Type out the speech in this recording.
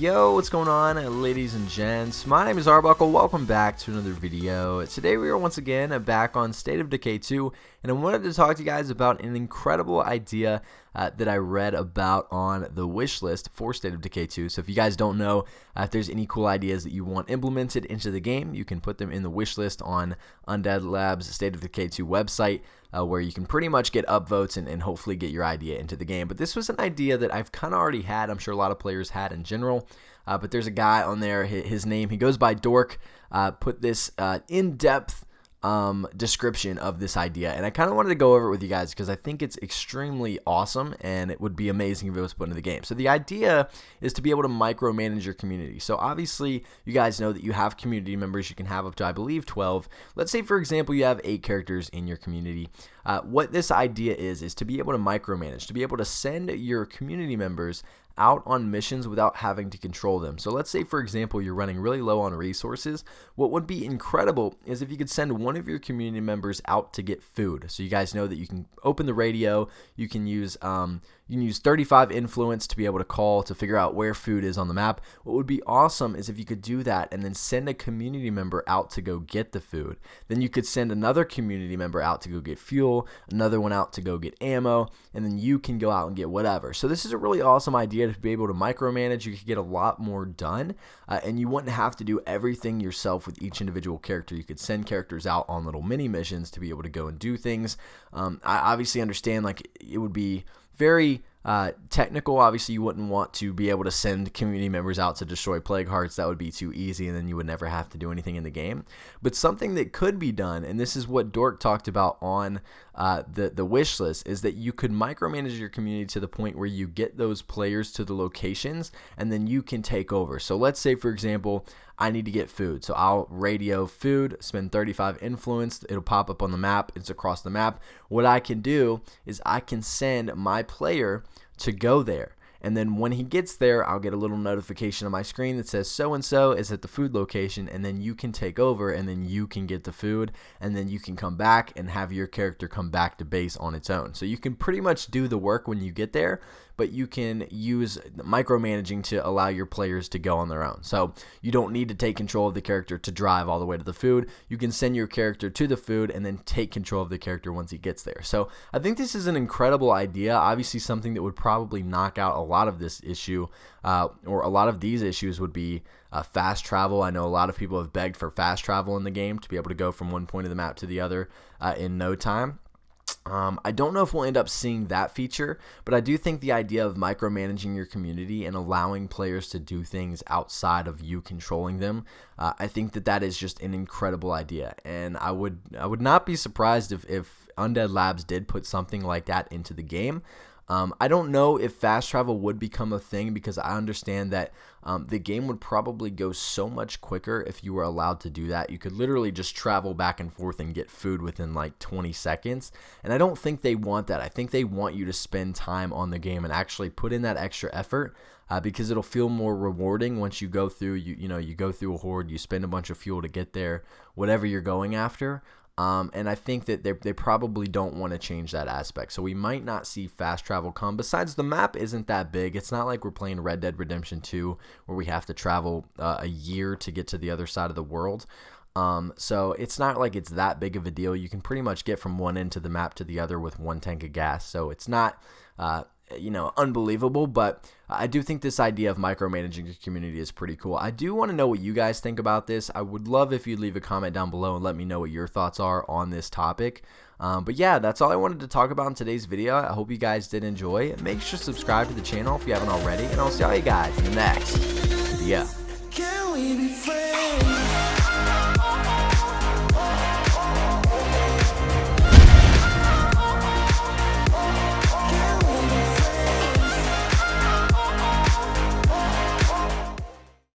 Yo, what's going on, ladies and gents? My name is Arbuckle. Welcome back to another video. Today we are once again back on State of Decay 2, and I wanted to talk to you guys about an incredible idea that I read about on the wish list for State of Decay 2. So if you guys don't know, if there's any cool ideas that you want implemented into the game, you can put them in the wish list on Undead Labs' State of Decay 2 website, where you can pretty much get upvotes and hopefully get your idea into the game. But this was an idea that I've kind of already had. I'm sure a lot of players had in general. But there's a guy on there, his name, he goes by Dork, put this in-depth description of this idea, and I kind of wanted to go over it with you guys because I think it's extremely awesome and it would be amazing if it was put into the game. So the idea is to be able to micromanage your community. So obviously you guys know that you have community members. You can have up to, I believe, 12. Let's say, for example, you have 8 characters in your community. What this idea is to be able to micromanage, to be able to send your community members out on missions without having to control them. So let's say, for example, you're running really low on resources. What would be incredible is if you could send one of your community members out to get food. So you guys know that you can open the radio, you can use 35 influence to be able to call to figure out where food is on the map. What would be awesome is if you could do that and then send a community member out to go get the food. Then you could send another community member out to go get fuel, another one out to go get ammo, and then you can go out and get whatever. So this is a really awesome idea to be able to micromanage. You could get a lot more done, and you wouldn't have to do everything yourself with each individual character. You could send characters out on little mini missions to be able to go and do things. I obviously understand, like, it would be very technical. Obviously, you wouldn't want to be able to send community members out to destroy plague hearts. That would be too easy, and then you would never have to do anything in the game. But something that could be done, and this is what Dork talked about on the wish list, is that you could micromanage your community to the point where you get those players to the locations, and then you can take over. So let's say, for example, I need to get food. So I'll radio food, spend 35 influence. It'll pop up on the map. It's across the map. What I can do is I can send my player to go there. And then when he gets there, I'll get a little notification on my screen that says so-and-so is at the food location, and then you can take over, and then you can get the food, and then you can come back and have your character come back to base on its own. So you can pretty much do the work when you get there, but you can use micromanaging to allow your players to go on their own. So you don't need to take control of the character to drive all the way to the food. You can send your character to the food and then take control of the character once he gets there. So I think this is an incredible idea. Obviously something that would probably knock out a lot of this issue, or a lot of these issues, would be fast travel. I know a lot of people have begged for fast travel in the game to be able to go from one point of the map to the other in no time. I don't know if we'll end up seeing that feature, but I do think the idea of micromanaging your community and allowing players to do things outside of you controlling them, I think that is just an incredible idea, and I would not be surprised if Undead Labs did put something like that into the game. I don't know if fast travel would become a thing, because I understand that the game would probably go so much quicker if you were allowed to do that. You could literally just travel back and forth and get food within like 20 seconds, and I don't think they want that. I think they want you to spend time on the game and actually put in that extra effort, because it'll feel more rewarding once you go through, you go through a horde, you spend a bunch of fuel to get there, whatever you're going after. And I think that they probably don't want to change that aspect. So we might not see fast travel come. Besides, the map isn't that big. It's not like we're playing Red Dead Redemption 2 where we have to travel a year to get to the other side of the world. So it's not like it's that big of a deal. You can pretty much get from one end of the map to the other with one tank of gas. So it's not unbelievable, but I do think this idea of micromanaging your community is pretty cool. I do want to know what you guys think about this. I would love if you'd leave a comment down below and let me know what your thoughts are on this topic. But yeah, that's all I wanted to talk about in today's video. I hope you guys did enjoy. Make sure to subscribe to the channel if you haven't already, and I'll see all you guys in the next video.